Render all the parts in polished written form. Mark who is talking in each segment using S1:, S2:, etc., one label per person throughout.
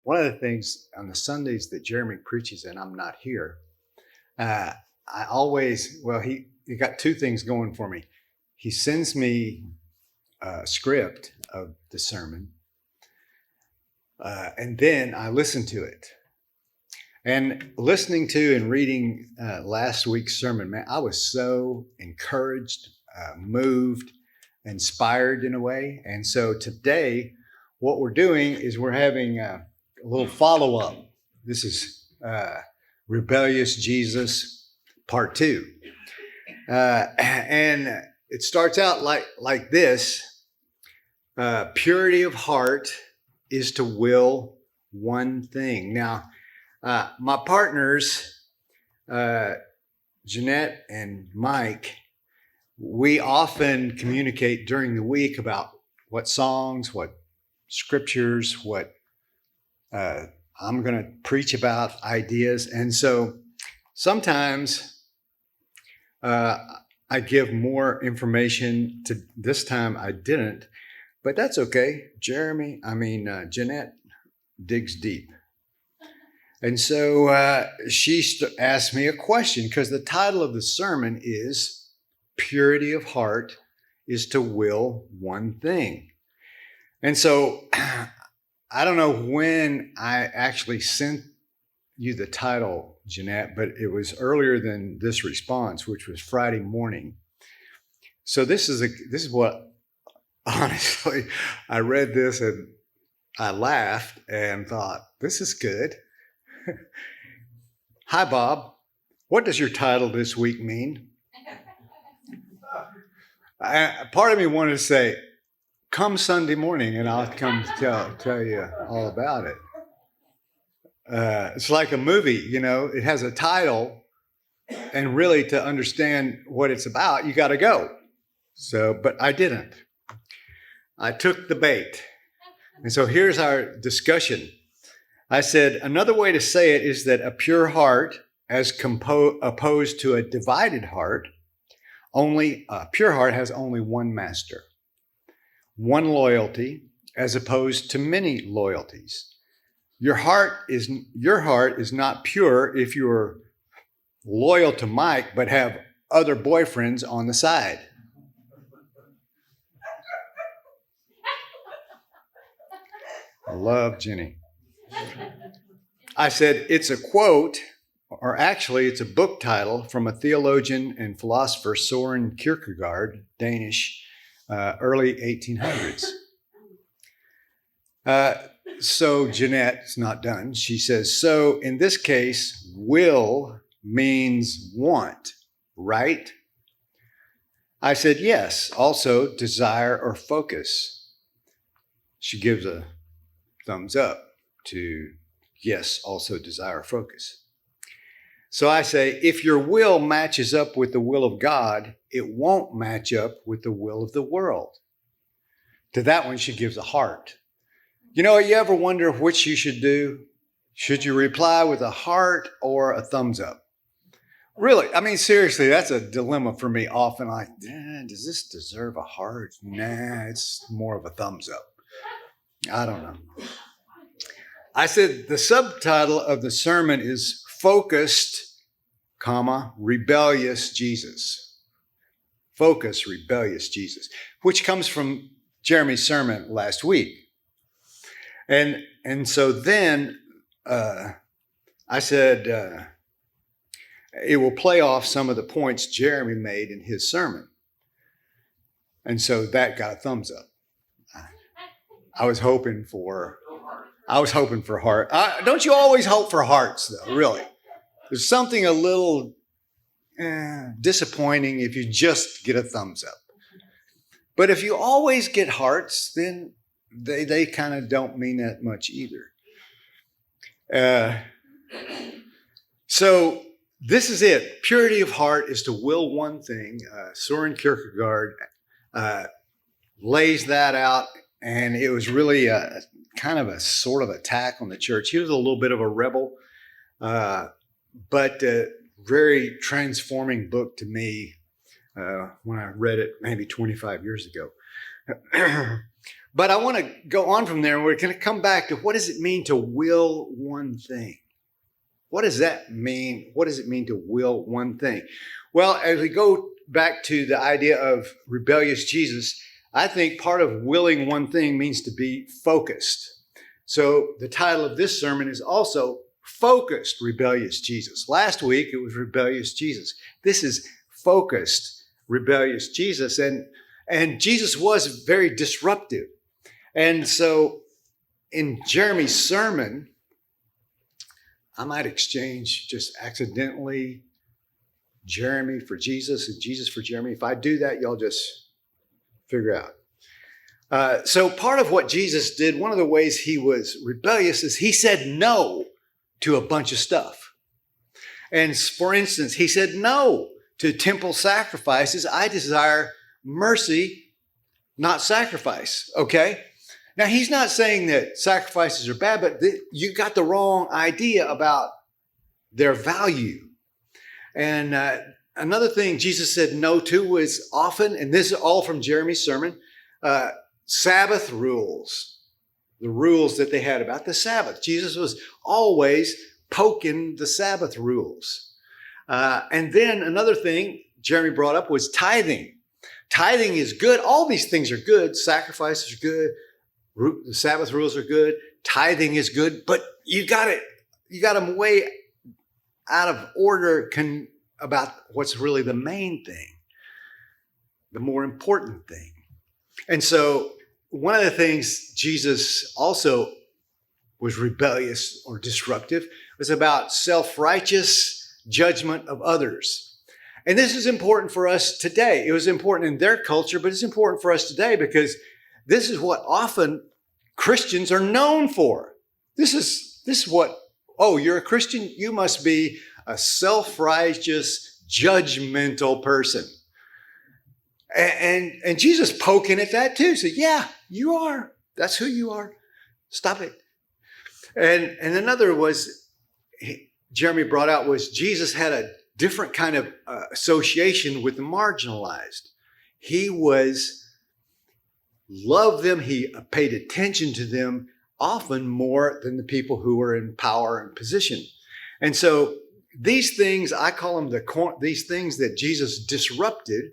S1: one of the things on the Sundays that Jeremy preaches and I'm not here, I always, he got two things going for me. He sends me a script of the sermon, and then I listen to it. And listening to and reading last week's sermon, man, I was so encouraged, moved, inspired in a way. And so today, what we're doing is we're having a little follow-up. This is Rebellious Jesus Part 2. And it starts out like this. Purity of heart is to will one thing. Now, my partners, Jeanette and Mike, we often communicate during the week about what songs, what scriptures, what I'm going to preach about, ideas. And so sometimes I give more information. To this time I didn't, but that's okay. Jeanette digs deep. And so she asked me a question because the title of the sermon is Purity of Heart is to Will One Thing. And so I don't know when I actually sent you the title, Jeanette, but it was earlier than this response, which was Friday morning. So this is what, honestly, I read this and I laughed and thought, this is good. Hi, Bob. What does your title this week mean? Part of me wanted to say, come Sunday morning and I'll come tell you all about it. It's like a movie, it has a title, and really to understand what it's about, you got to go. But I didn't. I took the bait. And so here's our discussion. I said, another way to say it is that a pure heart, as opposed to a divided heart, a pure heart has only one master, one loyalty, as opposed to many loyalties. Your heart is not pure if you're loyal to Mike, but have other boyfriends on the side. I love Jenny. I said, it's a quote, or actually it's a book title from a theologian and philosopher, Søren Kierkegaard, Danish, early 1800s. So Jeanette's not done. She says, so in this case, will means want, right? I said, yes, also desire or focus. She gives a thumbs up to yes, also desire or focus. So I say, if your will matches up with the will of God, it won't match up with the will of the world. To that one, she gives a heart. You ever wonder which you should do? Should you reply with a heart or a thumbs up? Really, seriously, that's a dilemma for me often. Like, does this deserve a heart? Nah, it's more of a thumbs up. I don't know. I said the subtitle of the sermon is Focused, Rebellious Jesus. Focus, Rebellious Jesus, which comes from Jeremy's sermon last week. And so then I said it will play off some of the points Jeremy made in his sermon. And so that got a thumbs up. I was hoping for heart. Don't you always hope for hearts, though, really? There's something a little disappointing if you just get a thumbs up. But if you always get hearts, then they kind of don't mean that much either. So this is it. Purity of heart is to will one thing. Søren Kierkegaard lays that out, and it was really a kind of a sort of attack on the church. He was a little bit of a rebel, but very transforming book to me when I read it maybe 25 years ago. But I want to go on from there, and we're going to come back to what does it mean to will one thing? What does that mean? What does it mean to will one thing? Well, as we go back to the idea of rebellious Jesus, I think part of willing one thing means to be focused. So the title of this sermon is also Focused Rebellious Jesus. Last week, it was Rebellious Jesus. This is Focused Rebellious Jesus. And Jesus was very disruptive. And so in Jeremy's sermon, I might exchange just accidentally Jeremy for Jesus and Jesus for Jeremy. If I do that, y'all just figure out. So part of what Jesus did, one of the ways he was rebellious is he said no to a bunch of stuff. And for instance, he said no to temple sacrifices. I desire mercy, not sacrifice. Okay? Now, he's not saying that sacrifices are bad, but you got the wrong idea about their value. And another thing Jesus said no to was often, and this is all from Jeremy's sermon, Sabbath rules, the rules that they had about the Sabbath. Jesus was always poking the Sabbath rules. And then another thing Jeremy brought up was tithing. Tithing is good. All these things are good. Sacrifices are good. The Sabbath rules are good. Tithing is good, but you got them way out of order about what's really the main thing, the more important thing. And so one of the things Jesus also was rebellious or disruptive was about self-righteous judgment of others. And this is important for us today. It was important in their culture, but it's important for us today because this is what often Christians are known for. This is what, oh, you're a Christian? You must be a self-righteous, judgmental person. And Jesus poking at that too. Said, yeah, you are. That's who you are. Stop it. And another was, Jeremy brought out, was Jesus had a different kind of association with the marginalized. He loved them. He paid attention to them often more than the people who were in power and position. And so these things, I call them these things that Jesus disrupted,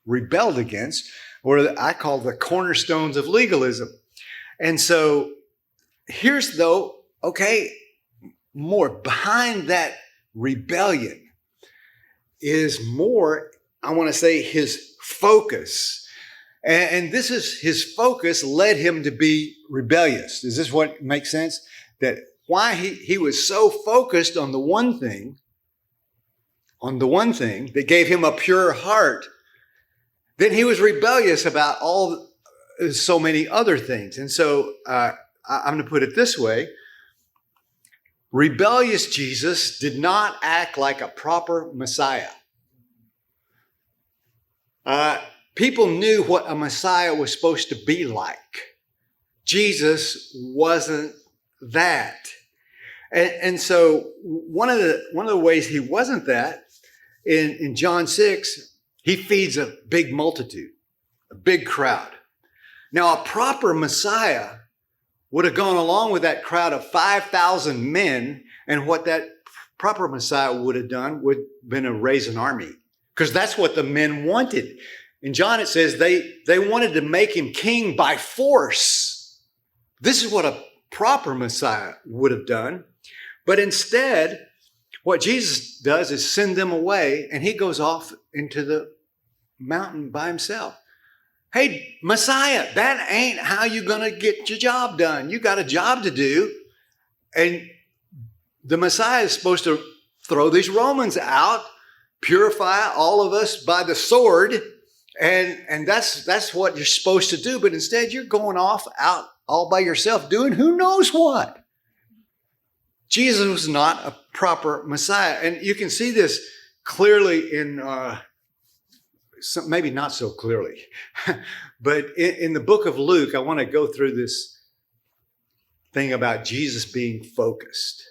S1: rebelled against, or I call the cornerstones of legalism. And so here's more behind that rebellion is more, I want to say, his focus. And this is his focus led him to be rebellious. Is this what makes sense? That why he was so focused on the one thing that gave him a pure heart, then he was rebellious about so many other things. And so I'm going to put it this way. Rebellious Jesus did not act like a proper Messiah. People knew what a Messiah was supposed to be like. Jesus wasn't that. And so one of the ways he wasn't that, in John 6, he feeds a big multitude, a big crowd. Now, a proper Messiah would have gone along with that crowd of 5,000 men, and what that proper Messiah would have done would have been to raise an army, because that's what the men wanted. In John, it says they wanted to make him king by force. This is what a proper Messiah would have done. But instead, what Jesus does is send them away, and he goes off into the mountain by himself. Hey, Messiah, that ain't how you're going to get your job done. You got a job to do. And the Messiah is supposed to throw these Romans out, purify all of us by the sword. And that's what you're supposed to do. But instead, you're going off out all by yourself doing who knows what. Jesus was not a proper Messiah. And you can see this clearly in, maybe not so clearly, but in the book of Luke, I want to go through this thing about Jesus being focused.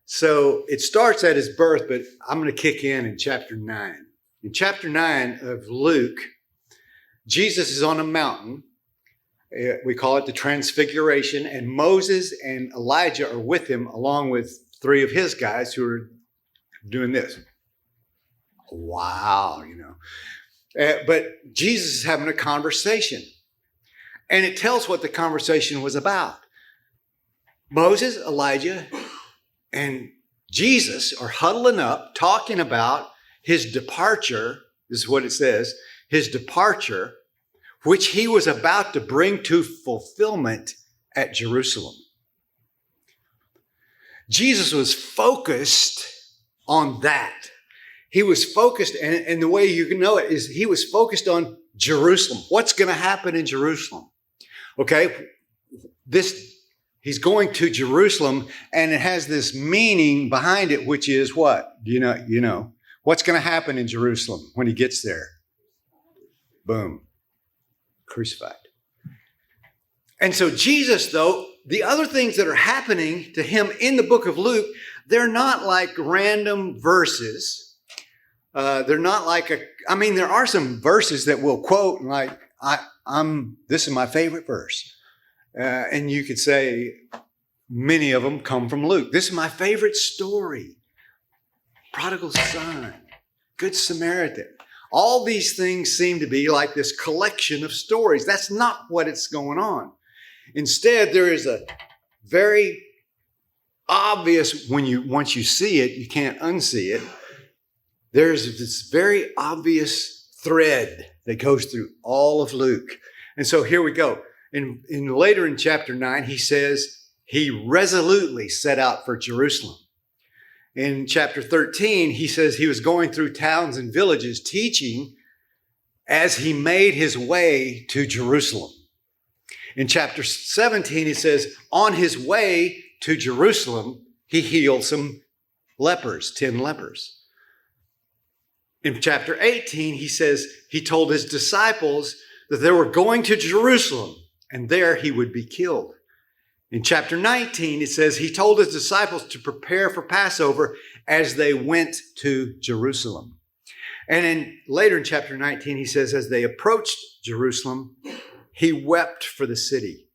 S1: So it starts at his birth, but I'm going to kick in chapter 9. In chapter 9 of Luke, Jesus is on a mountain, We call it the Transfiguration. And Moses and Elijah are with him, along with 3 of his guys who are doing this. Wow, but Jesus is having a conversation. And it tells what the conversation was about. Moses, Elijah, and Jesus are huddling up, talking about his departure. This is what it says, his departure, which he was about to bring to fulfillment at Jerusalem. Jesus was focused on that. He was focused, and the way you can know it is he was focused on Jerusalem. What's going to happen in Jerusalem? Okay, he's going to Jerusalem, and it has this meaning behind it, which is what? You know, what's going to happen in Jerusalem when he gets there? Boom, crucified. And so Jesus, though, the other things that are happening to him in the book of Luke, they're not like random verses. They're not like there are some verses that we'll quote, like, this is my favorite verse. And you could say many of them come from Luke. This is my favorite story. Prodigal son, Good Samaritan. All these things seem to be like this collection of stories. That's not what it's going on. Instead, there is a very obvious, once you see it, you can't unsee it. There's this very obvious thread that goes through all of Luke. And so here we go. Later in chapter 9, he says he resolutely set out for Jerusalem. In chapter 13, he says he was going through towns and villages teaching as he made his way to Jerusalem. In chapter 17, he says on his way to Jerusalem, he healed some lepers, 10 lepers. In chapter 18, he says he told his disciples that they were going to Jerusalem and there he would be killed. In chapter 19, it says he told his disciples to prepare for Passover as they went to Jerusalem. And later in chapter 19, he says as they approached Jerusalem, he wept for the city.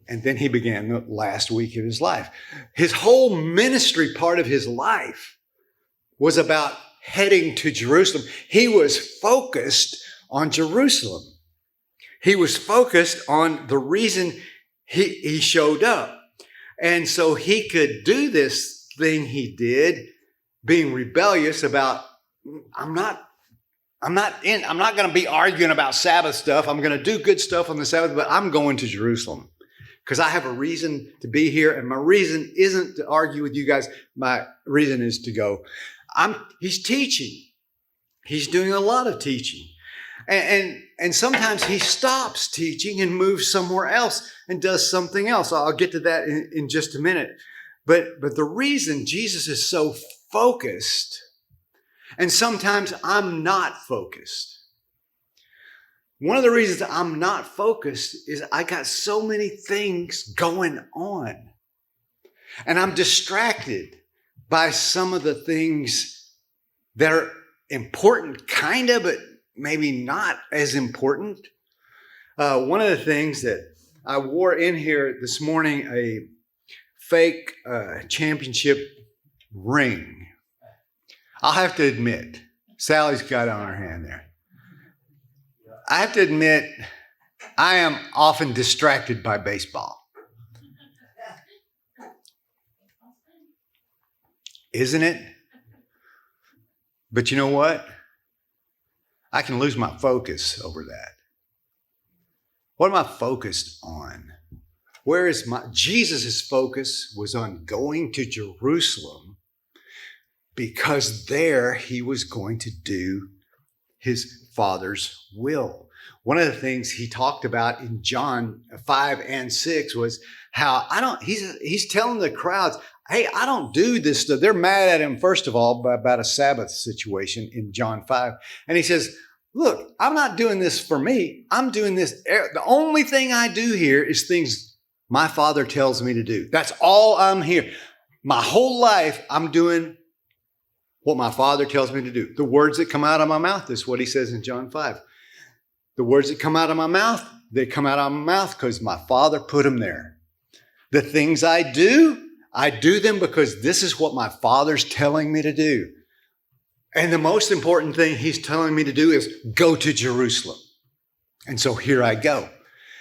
S1: And then he began the last week of his life. His whole ministry part of his life was about heading to Jerusalem. He was focused on Jerusalem. He was focused on the reason he showed up. And so he could do this thing he did, being rebellious about, I'm not going to be arguing about Sabbath stuff. I'm going to do good stuff on the Sabbath, but I'm going to Jerusalem because I have a reason to be here. And my reason isn't to argue with you guys. My reason is to go. He's teaching. He's doing a lot of teaching. And sometimes he stops teaching and moves somewhere else and does something else. I'll get to that in just a minute. But the reason Jesus is so focused, and sometimes I'm not focused. One of the reasons I'm not focused is I got so many things going on. And I'm distracted by some of the things that are important, kind of, but maybe not as important. One of the things that I wore in here this morning, a fake championship ring. I'll have to admit, Sally's got it on her hand there. I have to admit, I am often distracted by baseball. Isn't it? But you know what? I can lose my focus over that. What am I focused on? Where is Jesus' focus was on going to Jerusalem because there he was going to do his Father's will. One of the things he talked about in John 5 and 6 was how he's telling the crowds, hey, I don't do this stuff. They're mad at him, first of all, about a Sabbath situation in John 5. And he says, look, I'm not doing this for me. I'm doing this. The only thing I do here is things my Father tells me to do. That's all I'm here. My whole life, I'm doing what my Father tells me to do. The words that come out of my mouth is what he says in John 5. The words that come out of my mouth, they come out of my mouth because my Father put them there. The things I do them because this is what my Father's telling me to do. And the most important thing he's telling me to do is go to Jerusalem. And so here I go.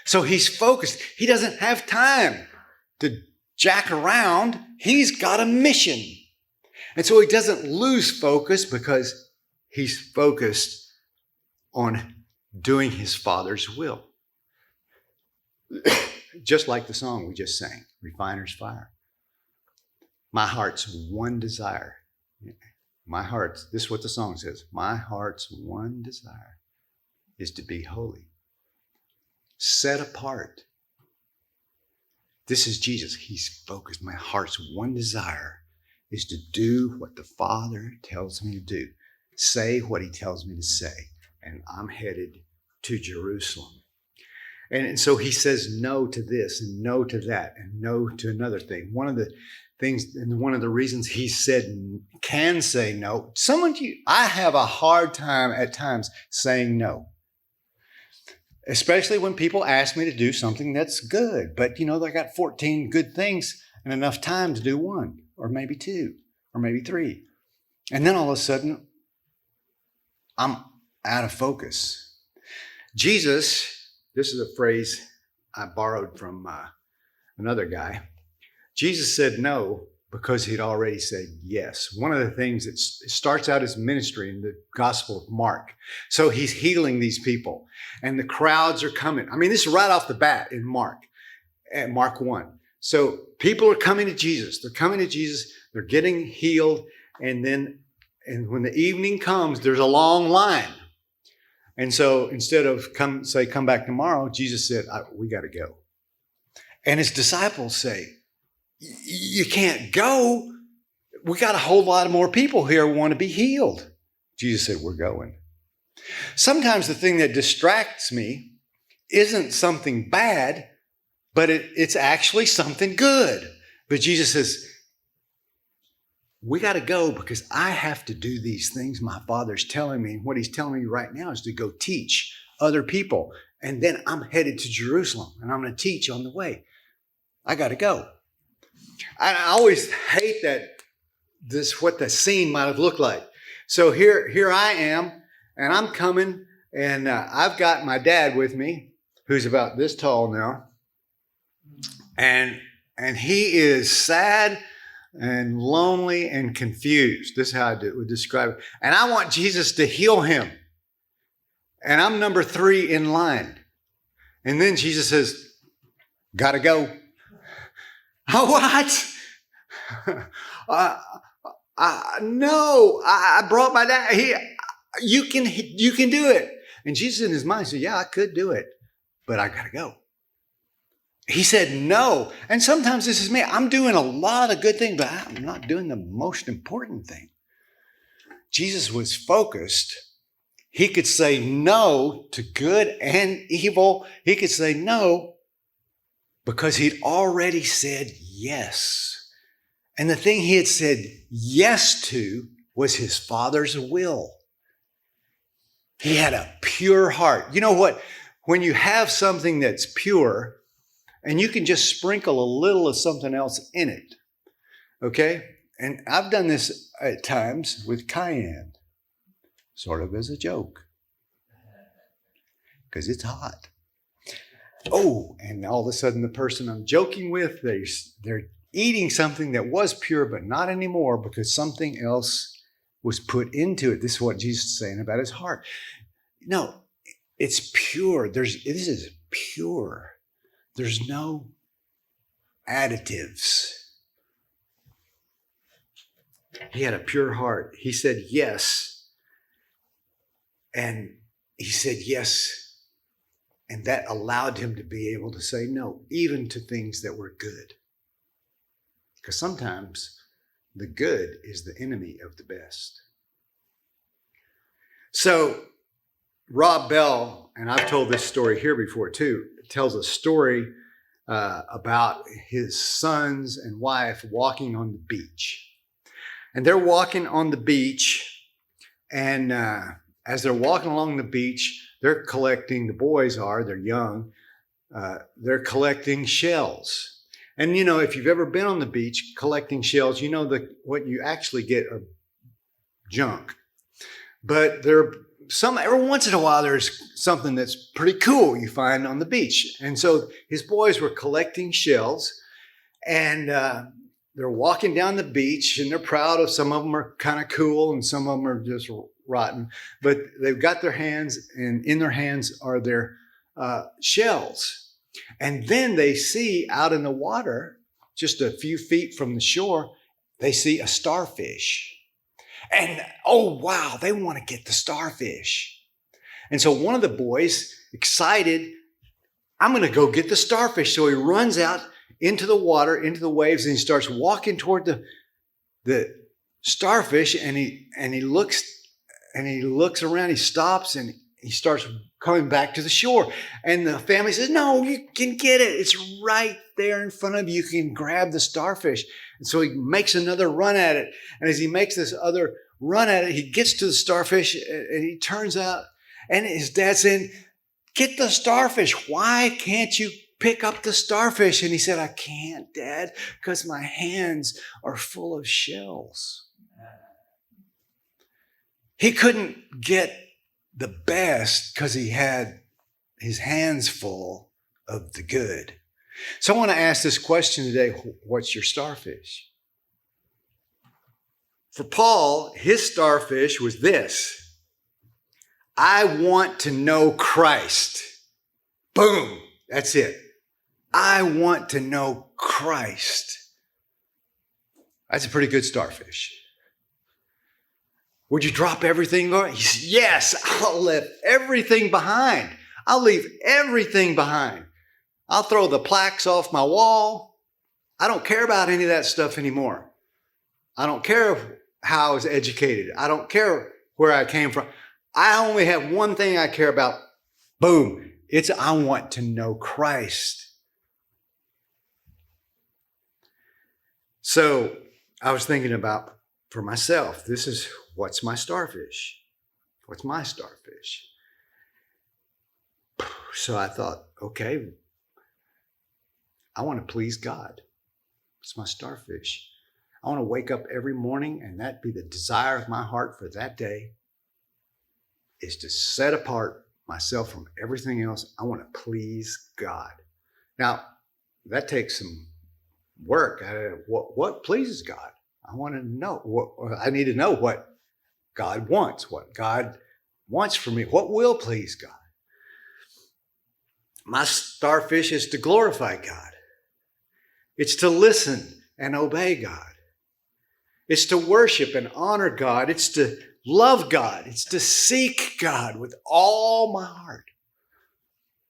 S1: So he's focused. He doesn't have time to jack around. He's got a mission. And so he doesn't lose focus because he's focused on doing his Father's will. Just like the song we just sang, Refiner's Fire. My heart's one desire. This is what the song says. My heart's one desire is to be holy, set apart. This is Jesus. He's focused. My heart's one desire is to do what the Father tells me to do, say what he tells me to say, and I'm headed to Jerusalem. And so he says no to this and no to that and no to another thing. One of the things and one of the reasons he can say no, I have a hard time at times saying no. Especially when people ask me to do something that's good. But, I got 14 good things and enough time to do one or maybe two or maybe three. And then all of a sudden, I'm out of focus. Jesus, this is a phrase I borrowed from another guy. Jesus said no because he'd already said yes. One of the things that starts out his ministry in the Gospel of Mark. So he's healing these people and the crowds are coming. I mean, this is right off the bat in Mark, at Mark 1. So people are coming to Jesus. They're coming to Jesus. They're getting healed. And when the evening comes, there's a long line. And so instead of come back tomorrow, Jesus said, we got to go. And his disciples say, you can't go. We got a whole lot of more people here who want to be healed. Jesus said, we're going. Sometimes the thing that distracts me isn't something bad, but it's actually something good. But Jesus says, we got to go because I have to do these things my Father's telling me. And what he's telling me right now is to go teach other people. And then I'm headed to Jerusalem and I'm going to teach on the way. I got to go. I always hate what the scene might have looked like. So here I am and I'm coming and I've got my dad with me who's about this tall now. And he is sad and lonely and confused. This is how I would describe it. And I want Jesus to heal him. And I'm number 3 in line. And then Jesus says, gotta go. What? No, I brought my dad. You can do it. And Jesus in his mind said, yeah, I could do it, but I gotta go. He said no. And sometimes this is me. I'm doing a lot of good things, but I'm not doing the most important thing. Jesus was focused. He could say no to good and evil. He could say no because he'd already said yes. And the thing he had said yes to was his Father's will. He had a pure heart. You know what? When you have something that's pure, and you can just sprinkle a little of something else in it, okay? And I've done this at times with cayenne, sort of as a joke, because it's hot. Oh, and all of a sudden the person I'm joking with, they're eating something that was pure, but not anymore because something else was put into it. This is what Jesus is saying about his heart. No, it's pure. This is pure. There's no additives. He had a pure heart. He said yes. And he said yes. And that allowed him to be able to say no, even to things that were good. Because sometimes the good is the enemy of the best. So Rob Bell, and I've told this story here before too, tells a story about his sons and wife walking on the beach. And they're walking on the beach, and as they're walking along the beach, they're collecting, the boys are, they're young, they're collecting shells. And, if you've ever been on the beach collecting shells, what you actually get are junk. But every once in a while, there's something that's pretty cool you find on the beach. And so his boys were collecting shells, and they're walking down the beach, and they're proud of, some of them are kind of cool and some of them are just rotten, but they've got their hands, and in their hands are their shells. And then they see out in the water, just a few feet from the shore, they see a starfish. And oh, wow, they want to get the starfish. And so one of the boys, excited, I'm going to go get the starfish. So he runs out into the water, into the waves, and he starts walking toward the starfish, and he looks around, he stops, and he starts coming back to the shore. And the family says, no, you can get it. It's right there in front of you. You can grab the starfish. And so he makes another run at it. And as he makes this other run at it, he gets to the starfish, and he turns out, and his dad's saying, get the starfish. Why can't you pick up the starfish? And he said, I can't, Dad, because my hands are full of shells. He couldn't get the best because he had his hands full of the good. So I want to ask this question today: what's your starfish? For Paul, his starfish was this: I want to know Christ. Boom, that's it. I want to know Christ. That's a pretty good starfish. Would you drop everything, Lord? He said, yes, I'll leave everything behind. I'll leave everything behind. I'll throw the plaques off my wall. I don't care about any of that stuff anymore. I don't care how I was educated. I don't care where I came from. I only have one thing I care about. Boom. It's I want to know Christ. So I was thinking about, for myself, this is what's my starfish? What's my starfish? So I thought, okay, I want to please God. It's my starfish. I want to wake up every morning, and that be the desire of my heart for that day, is to set apart myself from everything else. I want to please God. Now, that takes some work. What pleases God? I want to know. I need to know what God wants, what God wants from me, what will please God. My starfish is to glorify God. It's to listen and obey God. It's to worship and honor God. It's to love God. It's to seek God with all my heart.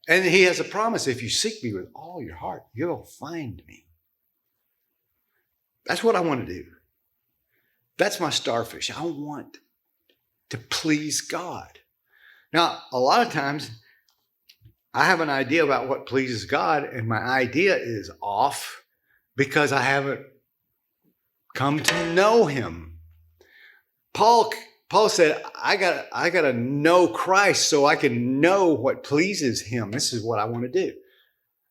S1: And he has a promise: if you seek me with all your heart, you'll find me. That's what I want to do. That's my starfish. I want to please God. Now, a lot of times I have an idea about what pleases God, and my idea is off because I haven't come to know him. Paul said, I gotta know Christ so I can know what pleases him. This is what I want to do.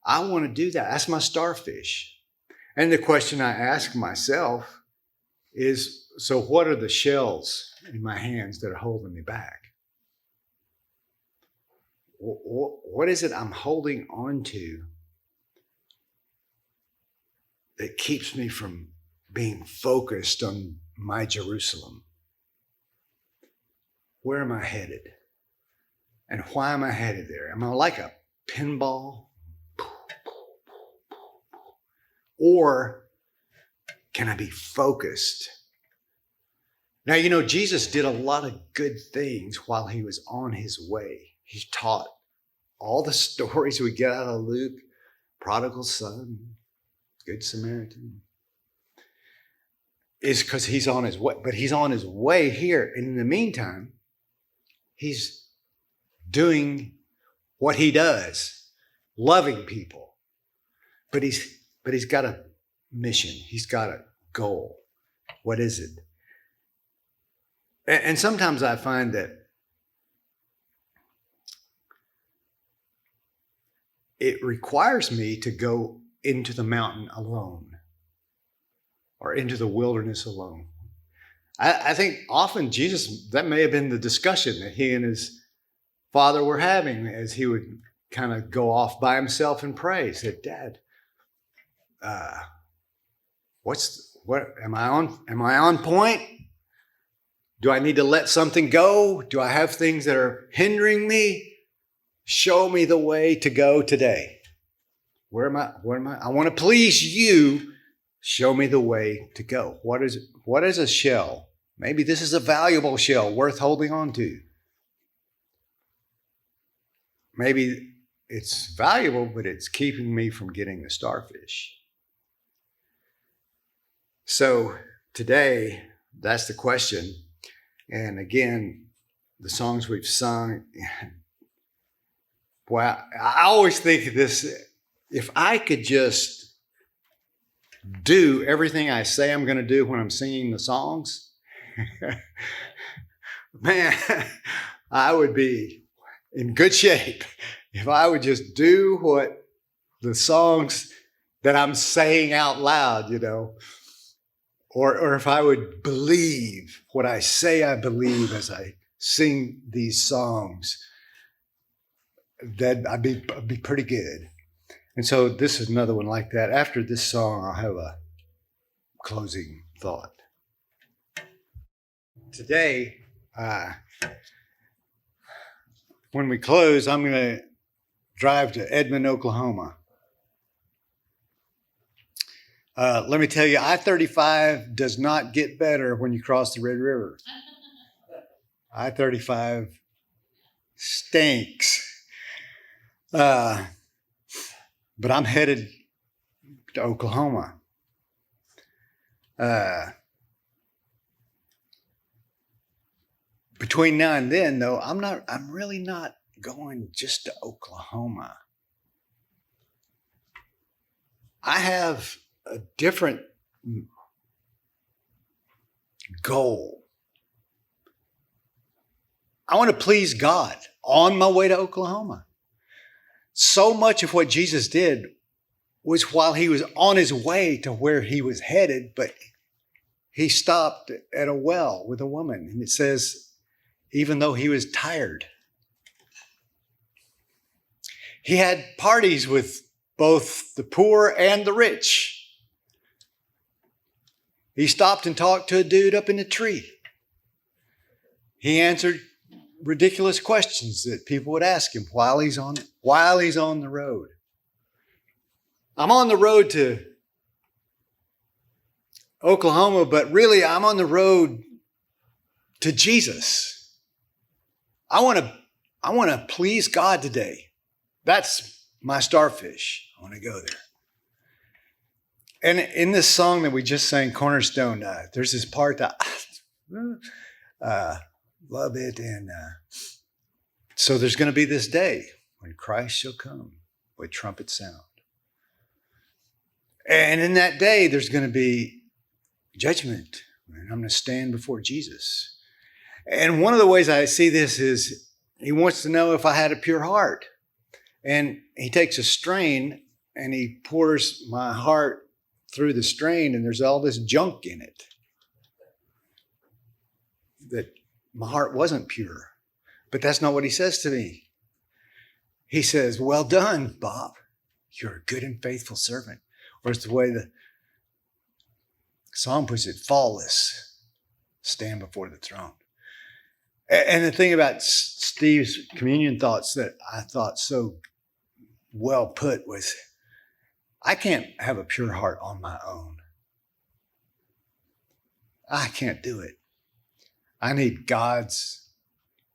S1: I want to do that. That's my starfish. And the question I ask myself is, so what are the shells in my hands that are holding me back? What is it I'm holding on to that keeps me from being focused on my Jerusalem? Where am I headed? And why am I headed there? Am I like a pinball? Or can I be focused? Now, Jesus did a lot of good things while he was on his way. He taught all the stories we get out of Luke: prodigal son, good Samaritan. Is because he's on his way. But he's on his way here. And in the meantime, he's doing what he does, loving people. But he's got a mission. He's got a goal. What is it? And sometimes I find that it requires me to go into the mountain alone or into the wilderness alone. I think often Jesus, that may have been the discussion that he and his father were having as he would kind of go off by himself and pray. He said, Dad, what am I on? Am I on point? Do I need to let something go? Do I have things that are hindering me? Show me the way to go today. Where am I? I want to please you. Show me the way to go. What is a shell? Maybe this is a valuable shell worth holding on to. Maybe it's valuable, but it's keeping me from getting the starfish. So today, that's the question. And again, the songs we've sung, well, I always think of this, if I could just do everything I say I'm going to do when I'm singing the songs, man, I would be in good shape if I would just do what the songs that I'm saying out loud, or if I would believe what I say I believe as I sing these songs, that I'd be pretty good. And so this is another one like that. After this song, I'll have a closing thought. Today, when we close, I'm going to drive to Edmond, Oklahoma. Let me tell you, I-35 does not get better when you cross the Red River. I-35 stinks. But I'm headed to Oklahoma. Between now and then, though, I'm really not going just to Oklahoma. I have a different goal. I want to please God on my way to Oklahoma. So much of what Jesus did was while he was on his way to where he was headed, but he stopped at a well with a woman. And it says, even though he was tired, he had parties with both the poor and the rich. He stopped and talked to a dude up in a tree. He answered ridiculous questions that people would ask him while he's on the road. I'm on the road to Oklahoma, but really I'm on the road to Jesus. I want to please God today. That's my starfish. I want to go there. And in this song that we just sang, Cornerstone, there's this part that love it. And so there's going to be this day when Christ shall come with trumpet sound. And in that day, there's going to be judgment. And I'm going to stand before Jesus. And one of the ways I see this is he wants to know if I had a pure heart. And he takes a strain and he pours my heart through the strain, and there's all this junk in it. That my heart wasn't pure. But that's not what he says to me. He says, well done, Bob. You're a good and faithful servant. Or it's the way the song puts it, faultless, stand before the throne. And the thing about Steve's communion thoughts that I thought so well put was, I can't have a pure heart on my own. I can't do it. I need God's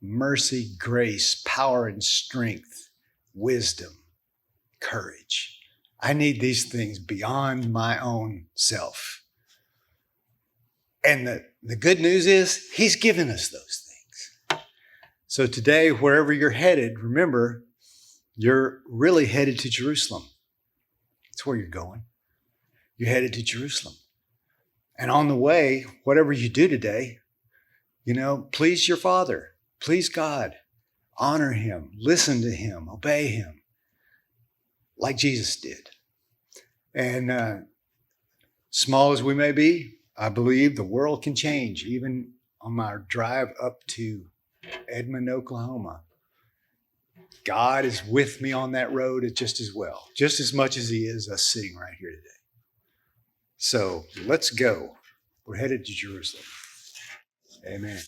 S1: mercy, grace, power, and strength, wisdom, courage. I need these things beyond my own self. And the good news is he's given us those things. So today, wherever you're headed, remember, you're really headed to Jerusalem. That's where you're going. You're headed to Jerusalem. And on the way, whatever you do today, please your Father, please God, honor him, listen to him, obey him. like Jesus did. And small as we may be, I believe the world can change. Even on my drive up to Edmond, Oklahoma, God is with me on that road just as well, just as much as He is us sitting right here today. So let's go. We're headed to Jerusalem. Amen.